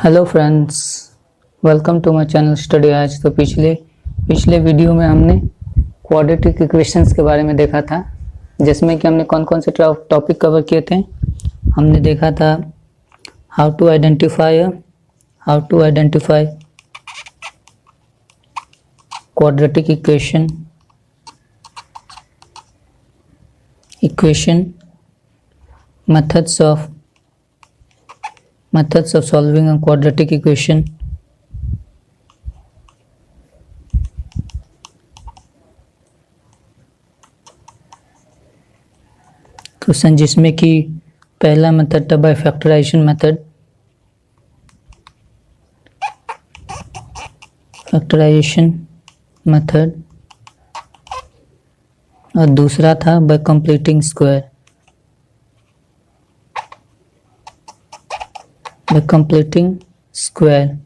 Hello friends, welcome to my channel study आज। तो पिछले वीडियो में हमने क्वाड्रेटिक इक्वेशंस के बारे में देखा था, जिसमें कि हमने कौन कौन से टॉपिक कवर किए थे। हमने देखा था how to identify quadratic equation, methods of solving a quadratic equation, question जिसमें कि पहला मेथड था बाय फैक्टराइजेशन मेथड और दूसरा था बाय कंप्लीटिंग स्क्वायर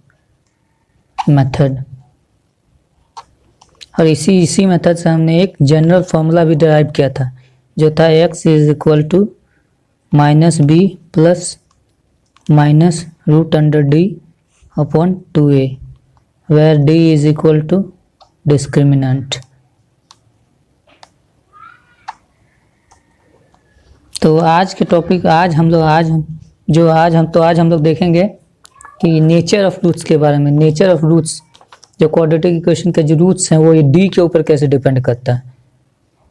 मेथड। और इसी मेथड से हमने एक जनरल फॉर्मूला भी डिराइव किया था, जो था x is equal to minus B plus minus root under D upon 2a, where d is equal to discriminant. तो आज के टॉपिक आज हम लोग देखेंगे कि नेचर ऑफ रूट्स के बारे में। नेचर ऑफ रूट्स, जो क्वाड्रेटिक इक्वेशन के जो रूट्स हैं वो ये डी के ऊपर कैसे डिपेंड करता है।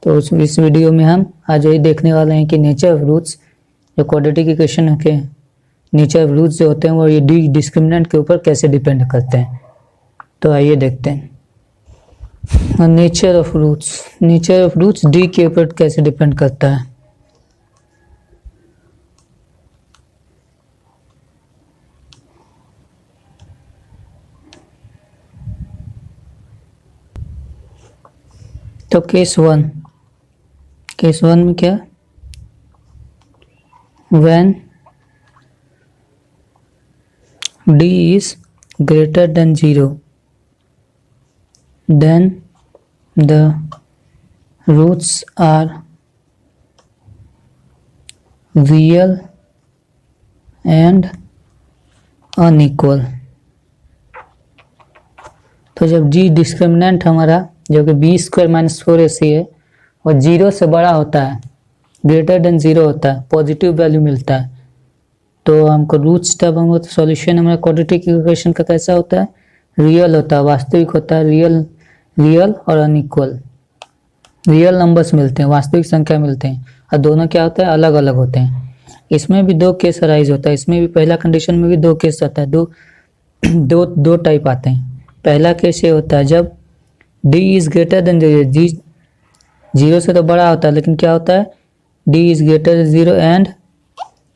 तो इस वीडियो में हम आज यही देखने वाले हैं कि नेचर ऑफ रूट्स, जो क्वाड्रेटिक इक्वेशन के नेचर ऑफ रूट्स जो होते हैं वो ये डी डिस्क्रिमिनेंट के ऊपर कैसे डिपेंड करते हैं। तो आइए देखते हैं नेचर ऑफ रूट्स डी के ऊपर कैसे डिपेंड करता है। तो केस वन में क्या, when d is greater than 0 then the roots are real and unequal। तो जब g डिस्क्रिमिनेंट हमारा जो कि बी स्क्वायर माइनस 4ac है और 0 से बड़ा होता है, ग्रेटर देन 0 होता है, पॉजिटिव वैल्यू मिलता है, तो हमको रूट्स तब हम सॉल्यूशन हमारा क्वाड्रेटिक इक्वेशन का कैसा होता है, रियल होता है, वास्तविक होता है। रियल और अनइक्वल, रियल नंबर्स मिलते हैं, वास्तविक संख्या मिलते हैं, और दोनों क्या होता है, अलग अलग होते हैं। इसमें भी दो केस अराइज होता है, इसमें भी पहला कंडीशन में भी दो केस आता है, दो टाइप आते हैं। पहला केस ये होता है जब d इज ग्रेटर देन 0, 0 से तो बड़ा होता है, लेकिन क्या होता है, d is greater than 0 and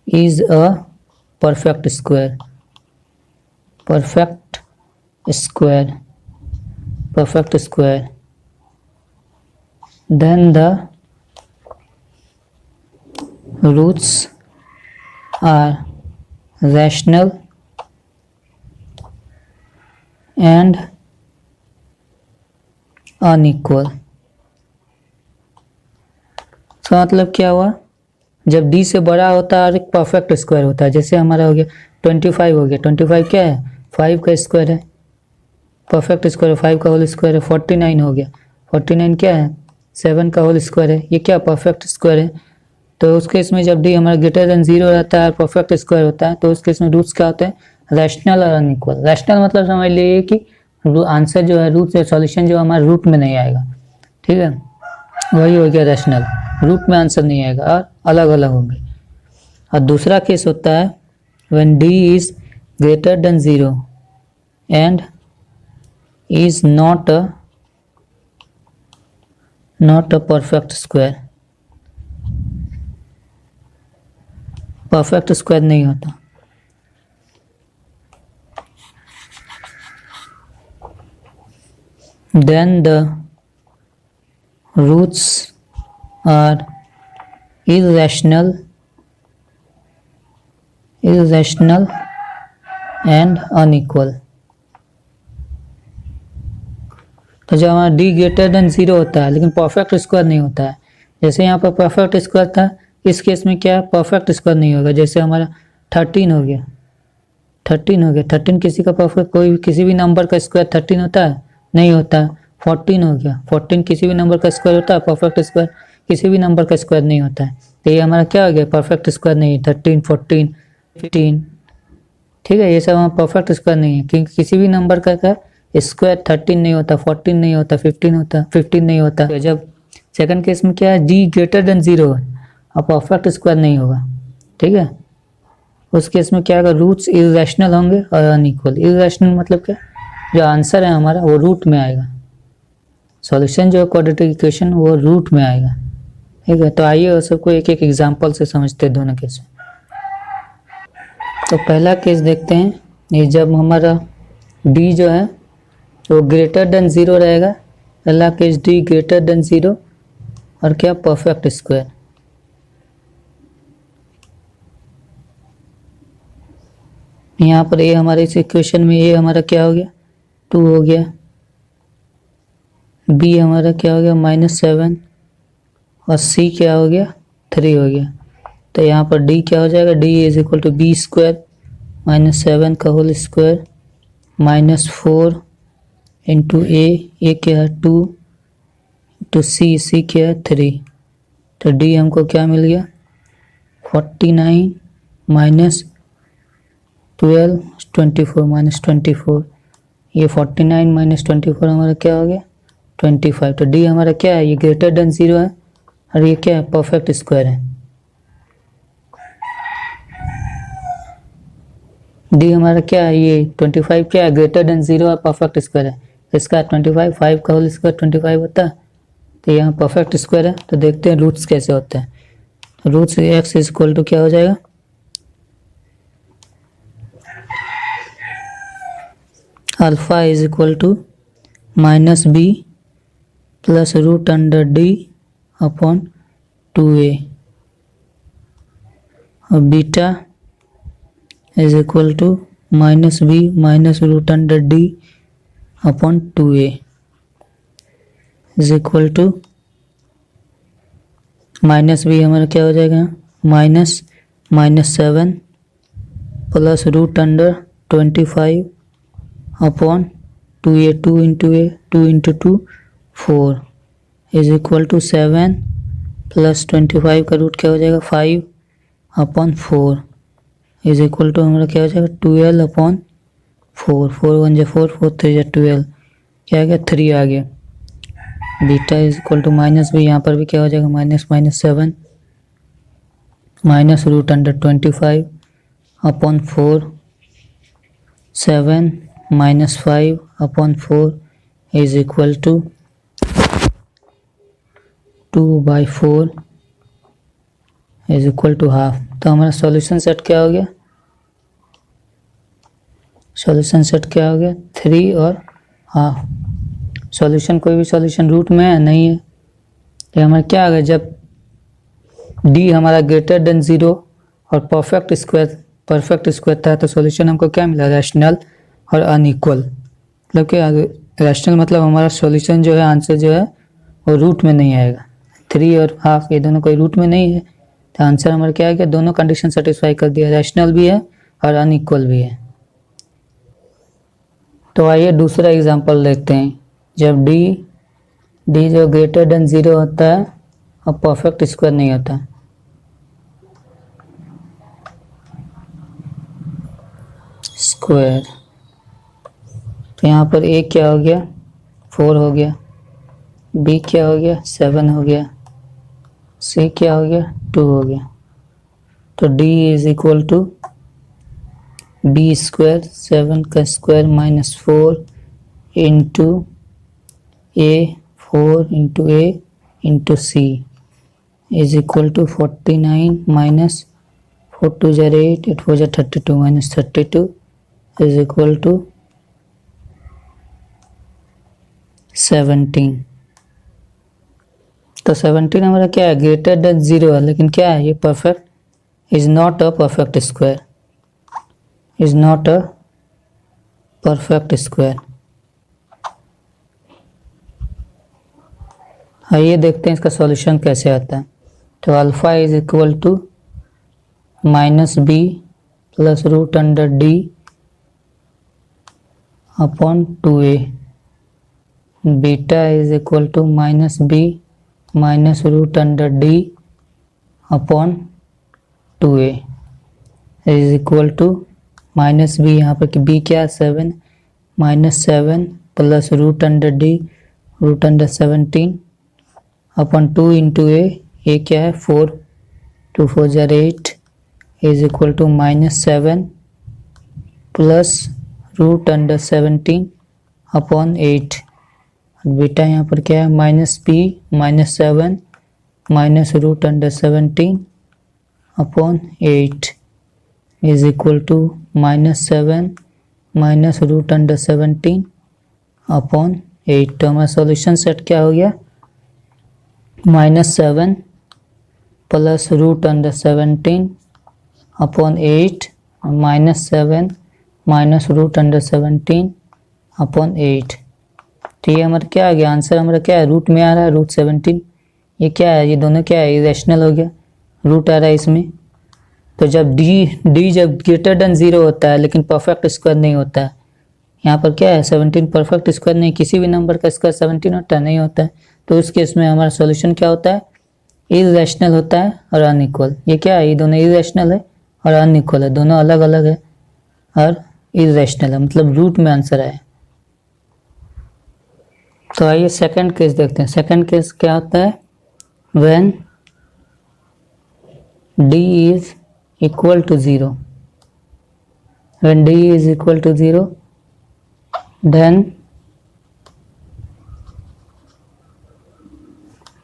is a perfect square, then the roots are rational and unequal. तो मतलब क्या हुआ, जब d से बड़ा होता है और एक परफेक्ट स्क्वायर होता है, जैसे हमारा हो गया 25 हो गया, 25 क्या है, 5 का स्क्वायर है, परफेक्ट स्क्वायर 5 का होल स्क्वायर है। 49 हो गया, 49 क्या है, 7 का होल स्क्वायर है, ये क्या परफेक्ट स्क्वायर है। तो उस केस में जब d हमारा ग्रेटर देन 0 रहता है, परफेक्ट स्क्वायर होता है, तो उस केस में रूट्स क्या होते हैं, रैशनल और अनइक्वल। रैशनल मतलब समझ लीजिए कि आंसर जो है, रूट से सॉल्यूशन जो हमारे रूट में नहीं आएगा, ठीक है, वही हो गया रैशनल, रूट में आंसर नहीं आएगा और अलग अलग होंगे। और दूसरा केस होता है when d is greater than 0 and is not a perfect square. Perfect square नहीं होता, then the roots are irrational and unequal। तो जब हमारा d ग्रेटर देन 0 होता है लेकिन परफेक्ट स्क्वायर नहीं होता है, जैसे यहाँ पर परफेक्ट स्क्वायर था, इस केस में क्या है, परफेक्ट स्क्वायर नहीं होगा। जैसे हमारा 13 हो गया, 13 हो गया। 13 किसी का परफेक्ट, कोई किसी भी नंबर का स्क्वायर 13 होता है? नहीं होता। 14 हो गया। 14 किसी भी नंबर का स्क्वायर होता है? परफेक्ट स्क्वायर किसी भी नंबर का स्क्वायर नहीं होता है। तो ये हमारा क्या हो गया? परफेक्ट स्क्वायर नहीं है। 13, 14, 15, ठीक है, ये सब हमारा परफेक्ट स्क्वायर नहीं है, क्योंकि किसी भी नंबर का स्क्वायर 13 नहीं होता, 14 नहीं होता, 15 होता, 15 नहीं होता। तो जब सेकंड केस में क्या है, d ग्रेटर देन 0 और परफेक्ट स्क्वायर नहीं होगा, ठीक है। उस केस में क्या होगा, रूट्स इरेशनल होंगे और अनइक्वल। इरेशनल मतलब क्या, जो आंसर है हमारा वो रूट में आएगा, सॉल्यूशन जो है क्वाड्रेटिक इक्वेशन वो रूट में आएगा, ठीक है। तो आइए और सबको एक एक एग्जांपल से समझते हैं दोनों केस में। तो पहला केस देखते हैं, ये जब हमारा d जो है वो ग्रेटर देन 0 रहेगा। पहला केस d ग्रेटर देन 0 और क्या, परफेक्ट स्क्वायर। यहाँ पर ये हमारे इस इक्वेशन में ये हमारा क्या हो गया, 2 हो गया। b हमारा क्या हो गया, -7 और c क्या हो गया, 3 हो गया। तो यहाँ पर d क्या हो जाएगा, d is equal to b square -7 का होल स्क्वायर -4 इंटू ए क्या है 2 इंटू सी क्या है 3। तो d हमको क्या मिल गया, 49 -12 24 -24। ये 49 -24 हमारा क्या हो गया, 25। तो d हमारा क्या है, ये ग्रेटर देन 0 है और ये क्या है, परफेक्ट स्क्वायर है। d हमारा क्या है, ये 25 क्या है, ग्रेटर देन 0 और परफेक्ट स्क्वायर है। इसका 25, 5 का होल स्क्वायर 25 होता है। तो यहाँ परफेक्ट स्क्वायर है। तो देखते हैं रूट्स कैसे होते हैं। तो roots x is equal to क्या हो जाएगा, alpha is equal to -b plus root under d upon 2a और beta is equal to -b minus root under d upon 2a is equal to -b हमारा क्या हो जाएगा, -7 plus root under 25 upon 2a, 2 into a, 2 into 2 4 is equal to 7 plus 25 का root क्या हो जाएगा 5 upon 4 is equal to हमारा क्या हो जाएगा 12 अपॉन 4। 4 1 जा 4, 4 3 जा 12, क्या आ गया 3 आ गया। Beta is equal to -b, यहाँ पर भी क्या हो जाएगा -7 minus root under 25 upon 4 7 -5 upon 4 is equal to 2/4 is equal to half. तो हमारा सॉल्यूशन सेट क्या हो गया, सॉल्यूशन सेट क्या हो गया 3 और हाफ। सॉल्यूशन, कोई भी सॉल्यूशन रूट में है नहीं है। तो हमारा क्या आ गया, जब d हमारा ग्रेटर देन 0 और परफेक्ट स्क्वायर था, तो सॉल्यूशन हमको क्या मिला, रैशनल और अनइक्वल। मतलब क्या, रैशनल मतलब हमारा सॉल्यूशन जो है, आंसर जो है वो रूट में नहीं आएगा। 3 और हाफ ये दोनों कोई रूट में नहीं है, तो आंसर हमारा क्या है कि दोनों कंडीशन सेटिस्फाई कर दिया, रैशनल भी है और अनइक्वल भी है। तो आइए दूसरा एग्जांपल देखते हैं। जब d जो ग्रेटर देन 0 होता है और परफेक्ट स्क्वायर नहीं होता। स्क्वायर, तो यहाँ पर a क्या हो गया 4 हो गया, b क्या हो गया 7 हो गया, c क्या हो गया 2 हो गया। तो d is equal to b square 7 का square -4 into a 4 into a into c is equal to 49 minus 4 2 जार 8 8 4 जार 32 माइनस 32 इज इक्वल टू 17। तो 17 हमारा क्या है, ग्रेटर देन 0 है, लेकिन क्या है ये perfect, is not a perfect square, is not a perfect square. आइए देखते हैं इसका सॉल्यूशन कैसे आता है। तो alpha is equal to -b plus root under d upon 2a, beta is equal to minus B minus root under D upon 2a is equal to minus B, यहाँ पर कि बी क्या है 7, minus 7 plus root under D root under 17 upon 2 into A क्या है 4, 2 4 जार 8 is equal to minus 7 plus root under 17 upon 8। बेटा यहाँ पर क्या है minus B minus 7 minus root under 17 upon 8 is equal to minus 7 minus root under 17 upon 8। तो हमारा सॉल्यूशन सेट क्या हो गया, minus 7 plus root under 17 upon 8 minus 7 minus root under 17 upon 8। तो ये हमारा क्या आ गया, आंसर हमारा क्या है, रूट में आ रहा है रूट 17। ये क्या है, ये दोनों क्या है, इरेशनल हो गया, रूट आ रहा है इसमें। तो जब डी जब ग्रेटर देन 0 होता है लेकिन परफेक्ट स्क्वायर नहीं होता है, यहाँ पर क्या है 17 परफेक्ट स्क्वायर नहीं, किसी भी नंबर का स्क्वायर 17 होता है, नहीं होता है। तो उस केस में हमारा सॉल्यूशन क्या होता है, इरेशनल होता है और अनइक्वल। ये क्या है, ये दोनों इरेशनल है और अनइक्वल है, दोनों अलग अलग है और इरेशनल है, मतलब रूट में आंसर आया। तो आइए सेकंड केस देखते हैं। सेकंड केस क्या होता है, when d is equal to 0, when d is equal to 0 then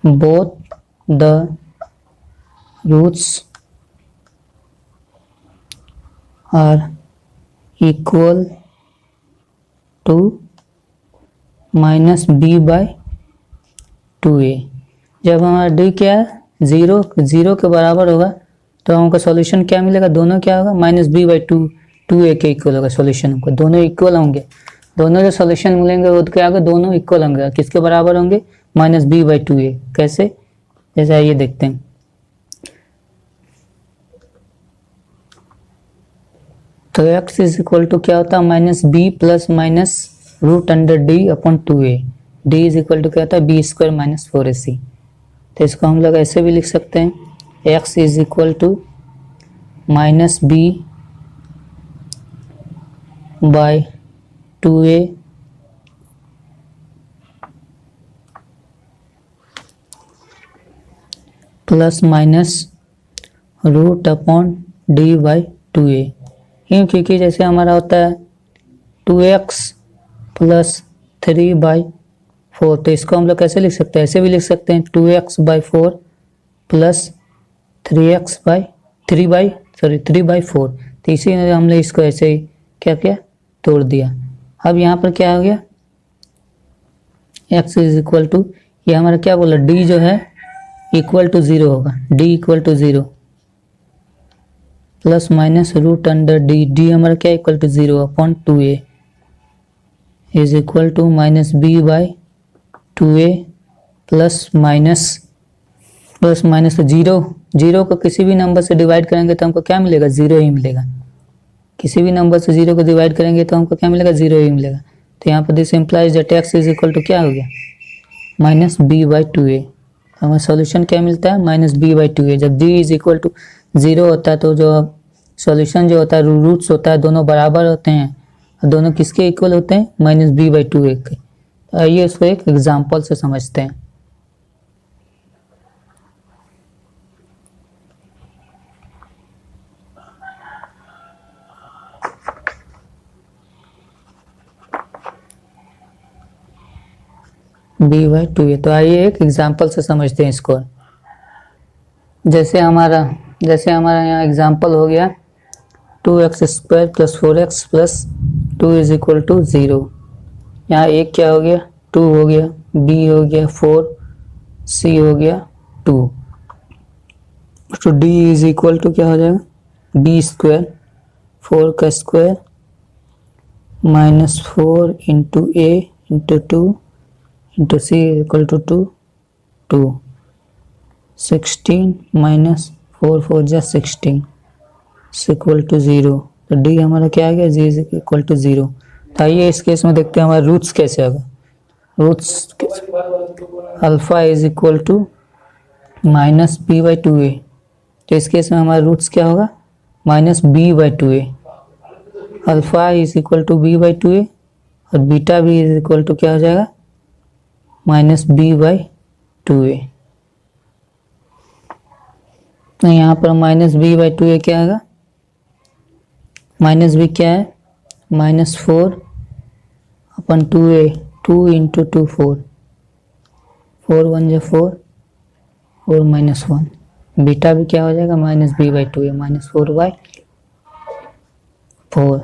both the roots are equal to minus B by 2a। जब हमारा d क्या है 0 के बराबर होगा तो हमको सॉल्यूशन क्या मिलेगा, दोनों क्या होगा माइनस बी बाई 2a के इक्वल होगा सॉल्यूशन। हमको दोनों इक्वल होंगे, दोनों जो सॉल्यूशन मिलेंगे वो क्या होगा, दोनों इक्वल होंगे, किसके बराबर होंगे, माइनस बी बाई 2a। कैसे, जैसे ये देखते हैं। तो x इज इक्वल टू क्या होता है, minus B plus minus root under D upon 2a। D is equal to क्या होता है, बी स्क्वायर माइनस 4ac। तो इसको हम लोग ऐसे भी लिख सकते हैं, x is equal to minus B by 2a plus minus root upon D by 2a। क्यों, क्योंकि जैसे हमारा होता है 2x प्लस 3 बाई 4, तो इसको हम लोग कैसे लिख सकते हैं, ऐसे भी लिख सकते हैं 2x by 4 plus 3x by 3 by 4। तो इसीलिए हमने इसको ऐसे ही क्या किया, तोड़ दिया। अब यहाँ पर क्या हो गया, x इज इक्वल टू, ये हमारा क्या बोला, d जो है इक्वल टू 0 होगा, d equal to 0 plus minus root under d हमारा क्या equal to 0 upon 2a is equal to minus B by 2a plus minus तो 0 को किसी भी नंबर से डिवाइड करेंगे तो हमको क्या मिलेगा, 0 ही मिलेगा। किसी भी नंबर से 0 को डिवाइड करेंगे तो हमको क्या मिलेगा, 0 ही मिलेगा। तो यहाँ पर this implies that x is equal to क्या हो गया, माइनस बी बाई 2a। हमें सॉल्यूशन क्या मिलता है, माइनस बी बाई 2a। जब d इज इक्वल टू 0 होता है तो जो सॉल्यूशन जो होता है, रूट्स होता है, दोनों बराबर होते हैं और दोनों किसके इक्वल होते हैं, माइनस बी बाई 2a के। तो आइए इसको एक एग्जाम्पल से समझते हैं। B by 2a। तो आइए एक एग्जाम्पल से समझते हैं इसको। जैसे हमारा यहाँ एग्जाम्पल हो गया 2x square plus 4x plus 2 is equal to 0। यहाँ एक क्या हो गया, 2 हो गया, b हो गया 4, c हो गया 2। तो d इज इक्वल टू क्या हो जाएगा, b स्क्वायर 4 का square minus 4 into a into 2 into c equal to 2 16 minus 4 4 जा 16 इक्वल टू 0। तो d हमारा क्या आ गया, g इज इक्वल टू 0। तो आइए इस केस में देखते हैं हमारा रूट्स कैसे होगा। Roots alpha is equal to minus B by two A. तो इस केस में हमारा रूट्स क्या होगा, minus B by two A. Alpha is equal to B by two A और बीटा भी इज इक्वल टू क्या हो जाएगा, minus B by two A. तो यहाँ पर minus B by two A क्या आएगा, माइनस बी क्या है, माइनस 4/2a, 2 इंटू 2 4, 4 1 जो 4 और माइनस 1। बीटा भी क्या हो जाएगा, minus B by two A, minus 4/4।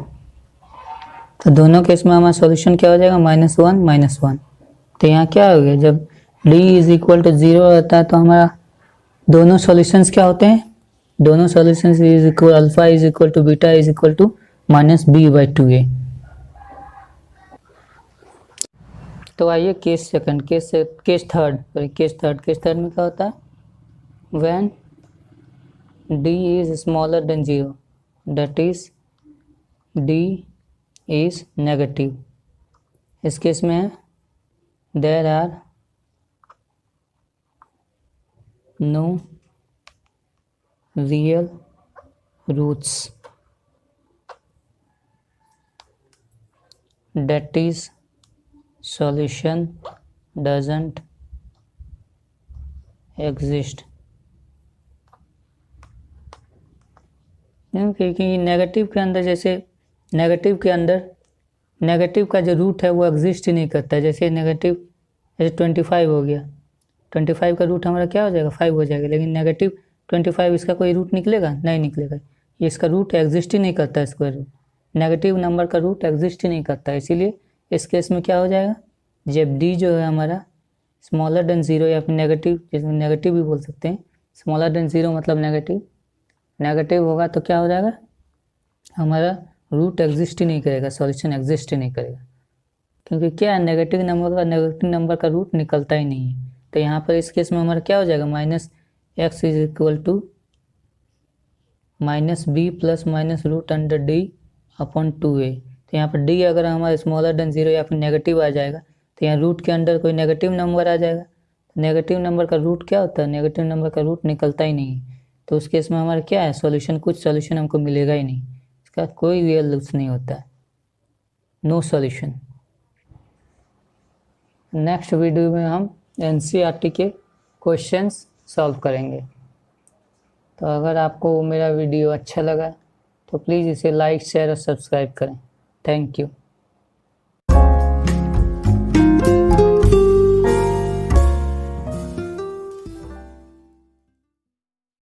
तो दोनों केस में हमारा सॉल्यूशन क्या हो जाएगा, -1 -1। तो यहाँ क्या हो गया, जब d इज इक्वल टू 0 होता है तो हमारा दोनों सॉल्यूशंस क्या होते हैं, दोनों solutions is equal, alpha is equal to beta is equal to minus B by two A. तो आइए केस सेकंड, केस थर्ड में क्या होता है, when d is smaller than 0, that is d is negative. इस केस में there are no real roots, that is solution doesn't exist। क्योंकि negative के अंदर, जैसे नेगेटिव के अंदर नेगेटिव का जो रूट है वो एग्जिस्ट ही नहीं करता है। जैसे नेगेटिव, जैसे 25 हो गया, 25 का रूट हमारा क्या हो जाएगा, 5 हो जाएगा, लेकिन नेगेटिव 25 इसका कोई रूट निकलेगा, नहीं निकलेगा, ये इसका रूट एग्जिस्ट ही नहीं करता है, स्क्वायर रूट नेगेटिव नंबर का रूट एग्जिस्ट ही नहीं करता है। इसीलिए इस केस में क्या हो जाएगा, जब d जो है हमारा स्मॉलर देन 0 या फिर नेगेटिव, जिसमें नेगेटिव भी बोल सकते हैं, स्मॉलर देन 0 मतलब नेगेटिव होगा तो क्या हो जाएगा, हमारा रूट एग्जिस्ट ही नहीं करेगा, सॉल्यूशन एग्जिस्ट ही नहीं करेगा। क्योंकि क्या है, नेगेटिव नंबर का रूट निकलता ही नहीं है। तो यहाँ पर इस केस में हमारा क्या हो जाएगा, -x is equal to -b plus minus root under d upon 2a। तो यहाँ पर d अगर हमारा स्मॉलर देन 0 या फिर नेगेटिव आ जाएगा तो यहाँ रूट के अंदर कोई नेगेटिव नंबर आ जाएगा। नेगेटिव नंबर का रूट क्या होता है, नेगेटिव नंबर का रूट निकलता ही नहीं है। तो उस केस में हमारा क्या है, सॉल्यूशन, कुछ सॉल्यूशन हमको मिलेगा ही नहीं, इसका कोई रियल रूट्स नहीं होता है, नो सॉल्यूशन। नेक्स्ट वीडियो में हम NCERT के क्वेश्चंस सॉल्व करेंगे। तो अगर आपको मेरा वीडियो अच्छा लगा तो प्लीज़ इसे लाइक, शेयर और सब्सक्राइब करें। Thank you.